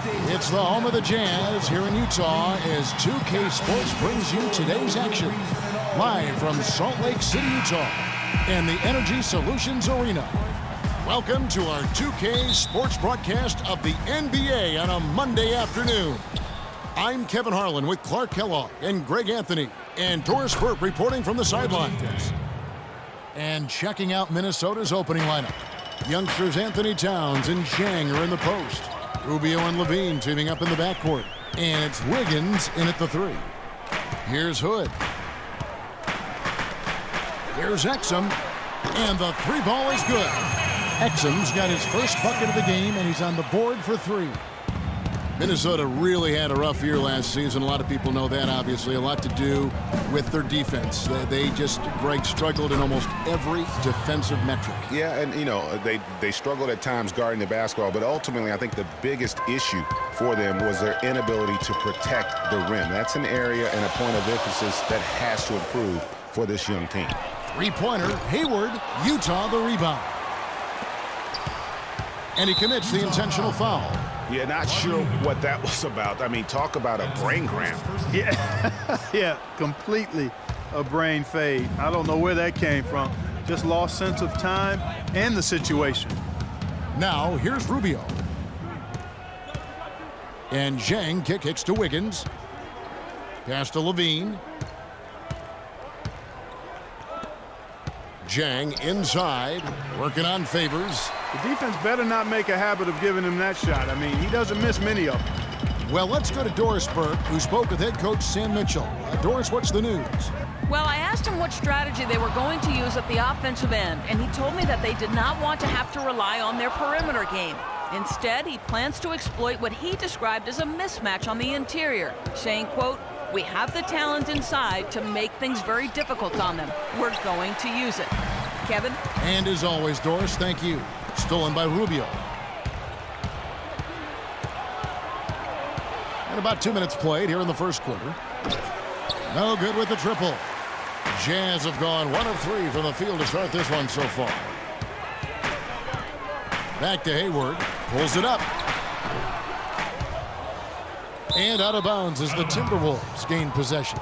It's the home of the Jazz here in Utah as 2K Sports brings you today's action. Live from Salt Lake City, Utah, and the Energy Solutions Arena. Welcome to our 2K Sports broadcast of the NBA on a Monday afternoon. I'm Kevin Harlan with Clark Kellogg and Greg Anthony, and Doris Burke reporting from the sidelines. And checking out Minnesota's opening lineup. Youngsters Anthony Towns and Zhang are in the post. Rubio and Levine teaming up in the backcourt. And it's Wiggins in at the three. Here's Hood. Here's Exum. And the three ball is good. Exum's got his first bucket of the game, and he's on the board for three. Minnesota really had a rough year last season. A lot of people know that, obviously. A lot to do with their defense. They just, Greg, struggled in almost every defensive metric. Yeah, and, you know, they struggled at times guarding the basketball, but ultimately I think the biggest issue for them was their inability to protect the rim. That's an area and a point of emphasis that has to improve for this young team. Three-pointer, Hayward, Utah the rebound. And he commits the intentional foul. Yeah, not sure what that was about. I mean, talk about a brain cramp. Yeah, completely a brain fade. I don't know where that came from. Just lost sense of time and the situation. Now, here's Rubio. And Zhang kicks to Wiggins. Pass to Levine. Zhang inside, working on Favors. The defense better not make a habit of giving him that shot. I mean, he doesn't miss many of them. Well, let's go to Doris Burke, who spoke with head coach Sam Mitchell. Doris, what's the news? Well, I asked him what strategy they were going to use at the offensive end, and he told me that they did not want to have to rely on their perimeter game. Instead, he plans to exploit what he described as a mismatch on the interior, saying, quote, "We have the talent inside to make things very difficult on them. We're going to use it." Kevin? And as always, Doris, thank you. Stolen by Rubio. And about 2 minutes played here in the first quarter. No good with the triple. Jazz have gone 1 of 3 from the field to start this one so far. Back to Hayward. Pulls it up. And out of bounds as the Timberwolves gain possession.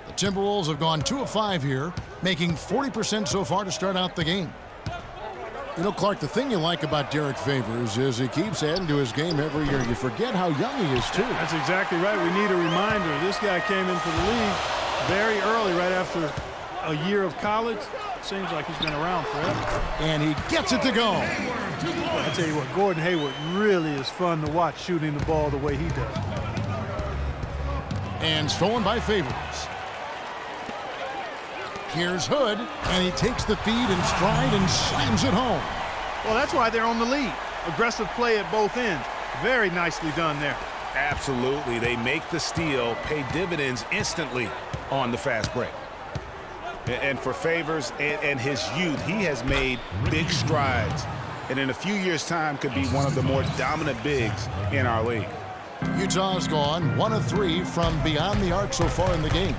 The Timberwolves have gone 2 of 5 here, making 40% so far to start out the game. You know, Clark, the thing you like about Derek Favors is he keeps adding to his game every year. You forget how young he is, too. That's exactly right. We need a reminder. This guy came into the league very early, right after a year of college. Seems like he's been around forever. And he gets it to go. I tell you what, Gordon Hayward really is fun to watch shooting the ball the way he does. And stolen by Favors. Here's Hood, and he takes the feed in stride and slams it home. Well, that's why they're on the lead. Aggressive play at both ends. Very nicely done there. Absolutely. They make the steal, pay dividends instantly on the fast break. And for Favors and his youth, he has made big strides. And in a few years' time, could be one of the more dominant bigs in our league. Utah's gone 1 of 3 from beyond the arc so far in the game.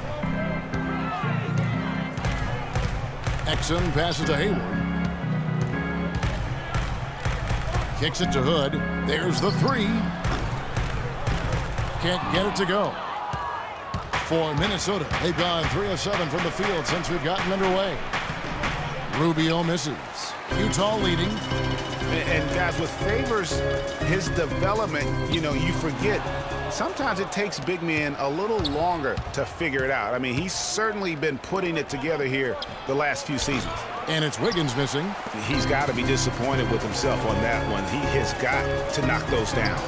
Exum passes to Hayward. Kicks it to Hood. There's the three. Can't get it to go. For Minnesota, they've gone 3 of 7 from the field since we've gotten underway. Rubio misses. Utah leading. And guys, with Favors, his development, you know, you forget. Sometimes it takes big men a little longer to figure it out. I mean, he's certainly been putting it together here the last few seasons. And it's Wiggins missing. He's got to be disappointed with himself on that one. He has got to knock those down.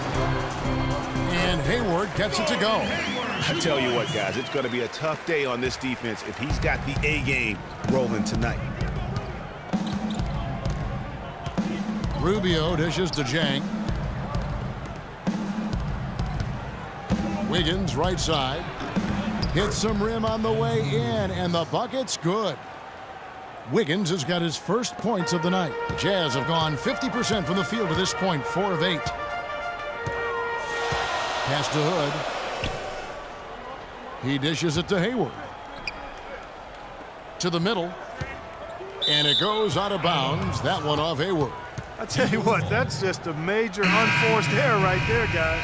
And Hayward gets it to go. I tell you what, guys, it's going to be a tough day on this defense if he's got the A game rolling tonight. Rubio dishes to Zhang. Wiggins right side. Hits some rim on the way in, and the bucket's good. Wiggins has got his first points of the night. The Jazz have gone 50% from the field to this point, 4 of 8. Pass to Hood. He dishes it to Hayward. to the middle. And it goes out of bounds. That one off Hayward. I tell you what, that's just a major unforced error right there, guys.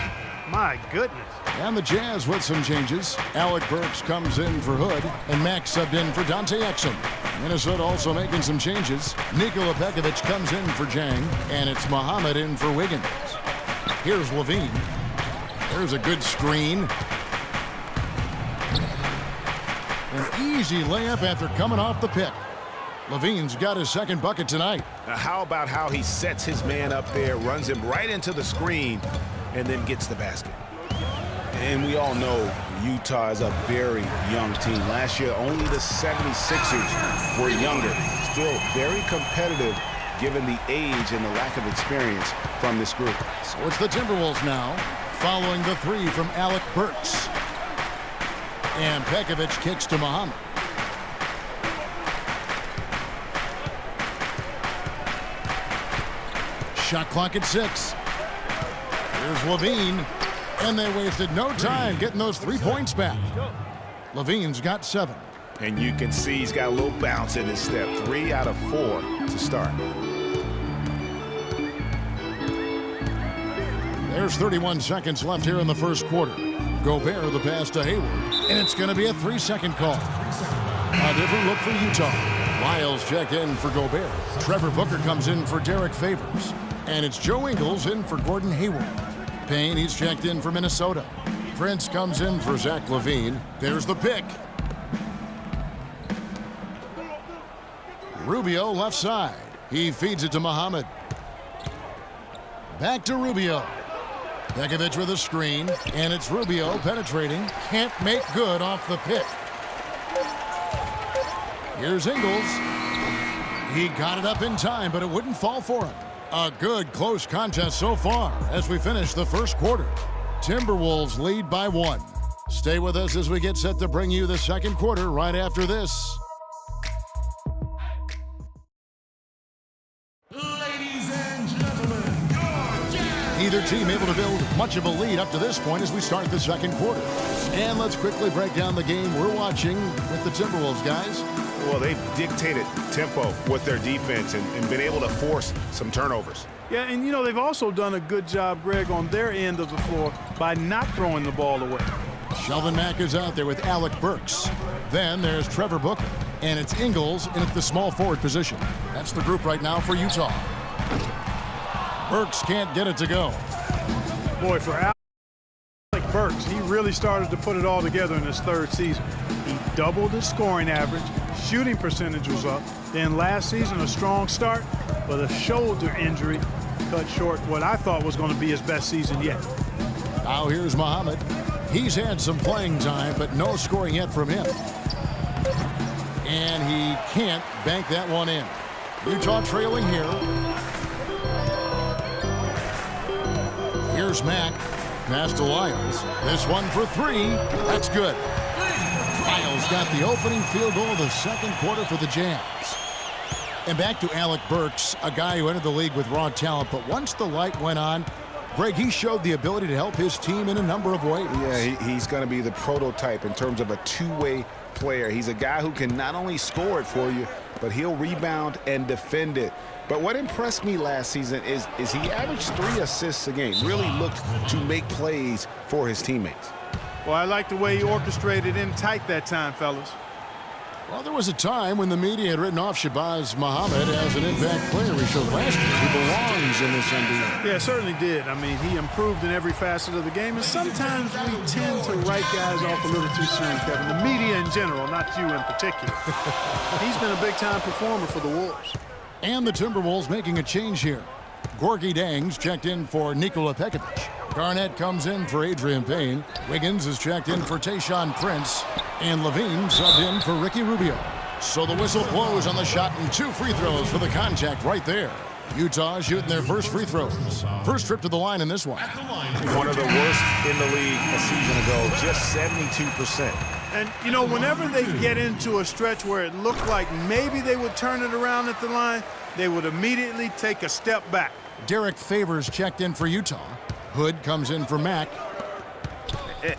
My goodness. And the Jazz with some changes. Alec Burks comes in for Hood, and Max subbed in for Dante Exum. Minnesota also making some changes. Nikola Pekovic comes in for Jang, and it's Muhammad in for Wiggins. Here's Levine. There's a good screen. An easy layup after coming off the pick. Levine's got his second bucket tonight. Now, how about how he sets his man up there, runs him right into the screen, and then gets the basket. And we all know Utah is a very young team. Last year, only the 76ers were younger. Still very competitive given the age and the lack of experience from this group. So it's the Timberwolves now, following the three from Alec Burks. And Pekovic kicks to Muhammad. Shot clock at 6. Here's Levine. And they wasted no time getting those 3 points back. Levine's got 7. And you can see he's got a little bounce in his step. 3 out of 4 to start. There's 31 seconds left here in the first quarter. Gobert the pass to Hayward. And it's going to be a 3-second call. A different look for Utah. Lyles check in for Gobert. Trevor Booker comes in for Derek Favors. And it's Joe Ingles in for Gordon Hayward. Payne, he's checked in for Minnesota. Prince comes in for Zach LaVine. There's the pick. Rubio left side. He feeds it to Muhammad. Back to Rubio. Pekovic with a screen, and it's Rubio penetrating. Can't make good off the pick. Here's Ingles. He got it up in time, but it wouldn't fall for him. A good close contest so far as we finish the first quarter. Timberwolves lead by 1. Stay with us as we get set to bring you the second quarter right after this. Ladies and gentlemen, your Jazz. Either team able to build much of a lead up to this point as we start the second quarter. And let's quickly break down the game we're watching with the Timberwolves, guys. Well, they've dictated tempo with their defense and been able to force some turnovers. Yeah, and you know, they've also done a good job, Greg, on their end of the floor by not throwing the ball away. Shelvin Mack is out there with Alec Burks. Then there's Trevor Booker. And it's Ingles in at the small forward position. That's the group right now for Utah. Burks can't get it to go. Boy, for Alec Burks, he really started to put it all together in his third season. He doubled his scoring average. Shooting percentage was up. Then last season, a strong start, but a shoulder injury cut short what I thought was going to be his best season yet. Now here's Muhammad. He's had some playing time, but no scoring yet from him. And he can't bank that one in. Utah trailing here. Here's Mack. Pass to Lyles. This one for 3. That's good. Lyles got the opening field goal of the second quarter for the Jazz. And back to Alec Burks, a guy who entered the league with raw talent, but once the light went on, Greg, he showed the ability to help his team in a number of ways. Yeah, he's going to be the prototype in terms of a two-way player. He's a guy who can not only score it for you, but he'll rebound and defend it. But what impressed me last season is he averaged 3 assists a game, really looked to make plays for his teammates. Well, I like the way he orchestrated in tight that time, fellas. Well, there was a time when the media had written off Shabazz Muhammad as an impact player. He showed last year he belongs in this NBA. Yeah, certainly did. I mean, he improved in every facet of the game, and sometimes we tend to write guys off a little too soon, Kevin. The media in general, not you in particular. He's been a big-time performer for the Wolves. And the Timberwolves making a change here. Gorgui Dieng's checked in for Nikola Pekovic. Garnett comes in for Adrian Payne. Wiggins is checked in for Tayshaun Prince. And Levine subbed in for Ricky Rubio. So the whistle blows on the shot and 2 free throws for the contact right there. Utah shooting their first free throws. First trip to the line in this one. One of the worst in the league a season ago, just 72%. And, you know, whenever they get into a stretch where it looked like maybe they would turn it around at the line, they would immediately take a step back. Derek Favors checked in for Utah. Hood comes in for Mack.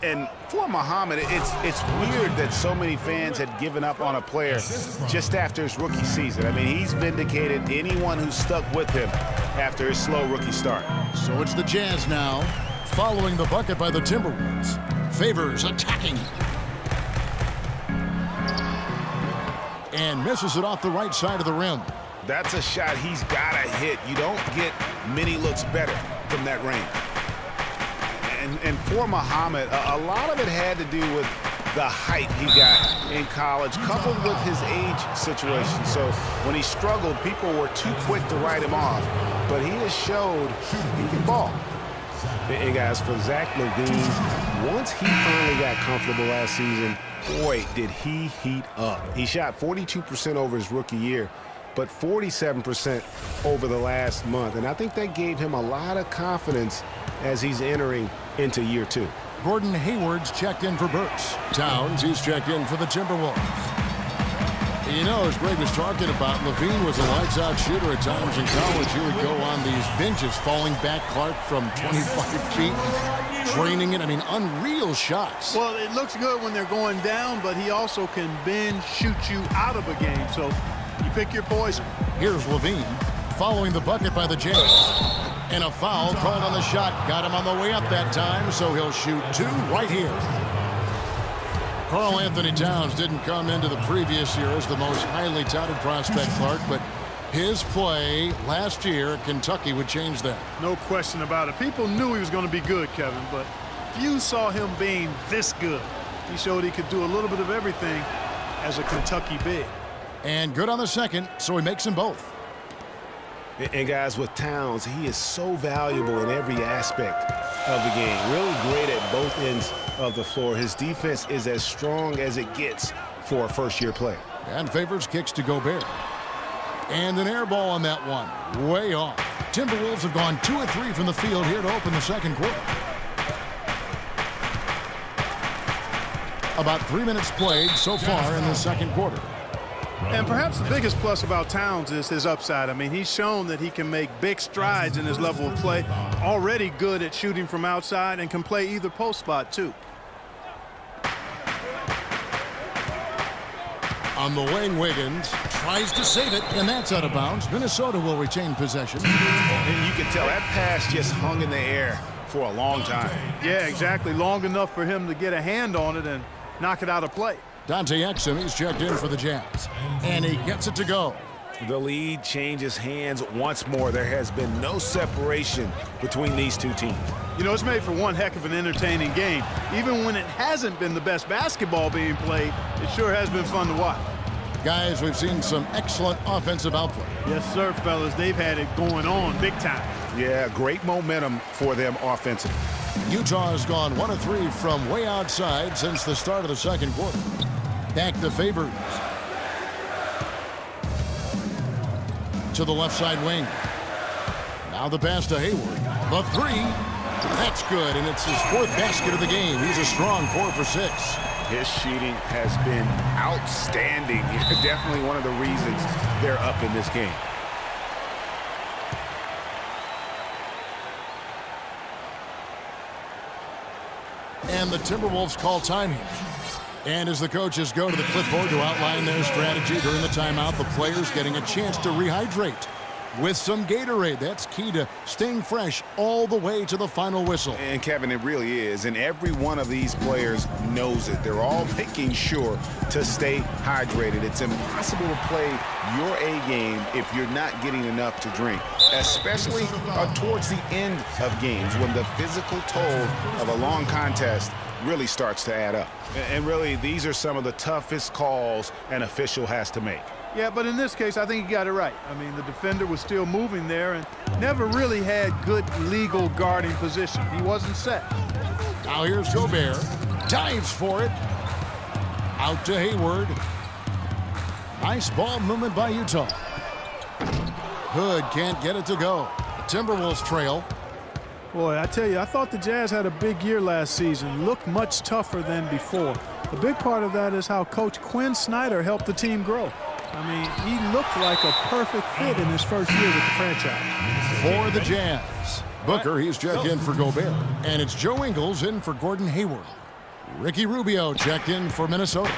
And for Muhammad, it's weird that so many fans had given up on a player just after his rookie season. I mean, he's vindicated anyone who stuck with him after his slow rookie start. So it's the Jazz now, following the bucket by the Timberwolves. Favors attacking. And misses it off the right side of the rim. That's a shot he's got to hit. You don't get many looks better from that range. And for Muhammad, a lot of it had to do with the height he got in college, coupled with his age situation. So when he struggled, people were too quick to write him off. But he has showed he can ball. Hey, guys, for Zach LaVine, once he finally got comfortable last season, boy, did he heat up. He shot 42% over his rookie year, but 47% over the last month. And I think that gave him a lot of confidence as he's entering into year 2. Gordon Hayward's checked in for Burks. Towns, he's checked in for the Timberwolves. You know, as Greg was talking about, LaVine was a lights-out shooter at times in college. He would go on these benches, falling back Clark from 25 feet, draining it. I mean, unreal shots. Well, it looks good when they're going down, but he also can bend, shoot you out of a game. So you pick your poison. Here's LaVine following the bucket by the Jazz. And a foul called on the shot. Got him on the way up that time, so he'll shoot 2 right here. Karl Anthony Towns didn't come into the previous year as the most highly touted prospect, Clark, but his play last year at Kentucky would change that. No question about it. People knew he was going to be good, Kevin, but few saw him being this good. He showed he could do a little bit of everything as a Kentucky big. And good on the second, so he makes them both. And guys, with Towns, he is so valuable in every aspect of the game. Really great at both ends of the floor. His defense is as strong as it gets for a first-year player. And Favors kicks to Gobert. And an air ball on that one. Way off. Timberwolves have gone 2 of 3 from the field here to open the second quarter. About 3 minutes played so far in the second quarter. And perhaps the biggest plus about Towns is his upside. I mean, he's shown that he can make big strides in his level of play. Already good at shooting from outside and can play either post spot, too. On the wing, Wiggins tries to save it, and that's out of bounds. Minnesota will retain possession. And you can tell that pass just hung in the air for a long time. Yeah, exactly. Long enough for him to get a hand on it and knock it out of play. Dante Exum, he's checked in for the Jazz. And he gets it to go. The lead changes hands once more. There has been no separation between these two teams. You know, it's made for one heck of an entertaining game. Even when it hasn't been the best basketball being played, it sure has been fun to watch. Guys, we've seen some excellent offensive output. Yes, sir, fellas. They've had it going on big time. Yeah, great momentum for them offensively. Utah has gone 1 of 3 from way outside since the start of the second quarter. Back to Favors. To the left side wing. Now the pass to Hayward. The 3. That's good, and it's his 4th basket of the game. He's a strong 4 for 6. His shooting has been outstanding. Definitely one of the reasons they're up in this game. And the Timberwolves call time here. And as the coaches go to the clipboard to outline their strategy during the timeout, the players getting a chance to rehydrate with some Gatorade. That's key to staying fresh all the way to the final whistle. And Kevin, it really is. And every one of these players knows it. They're all making sure to stay hydrated. It's impossible to play your A game if you're not getting enough to drink, especially towards the end of games when the physical toll of a long contest really starts to add up. And really, these are some of the toughest calls an official has to make. Yeah, but in this case, I think he got it right. I mean, the defender was still moving there and never really had good legal guarding position. He wasn't set. Now here's Gobert. Dives for it. Out to Hayward. Nice ball movement by Utah. Hood can't get it to go. The Timberwolves trail. Boy, I tell you, I thought the Jazz had a big year last season. Looked much tougher than before. The big part of that is how Coach Quinn Snyder helped the team grow. I mean, he looked like a perfect fit in his first year with the franchise. For the Jazz, Booker, he's checked in for Gobert. And it's Joe Ingles in for Gordon Hayward. Ricky Rubio checked in for Minnesota.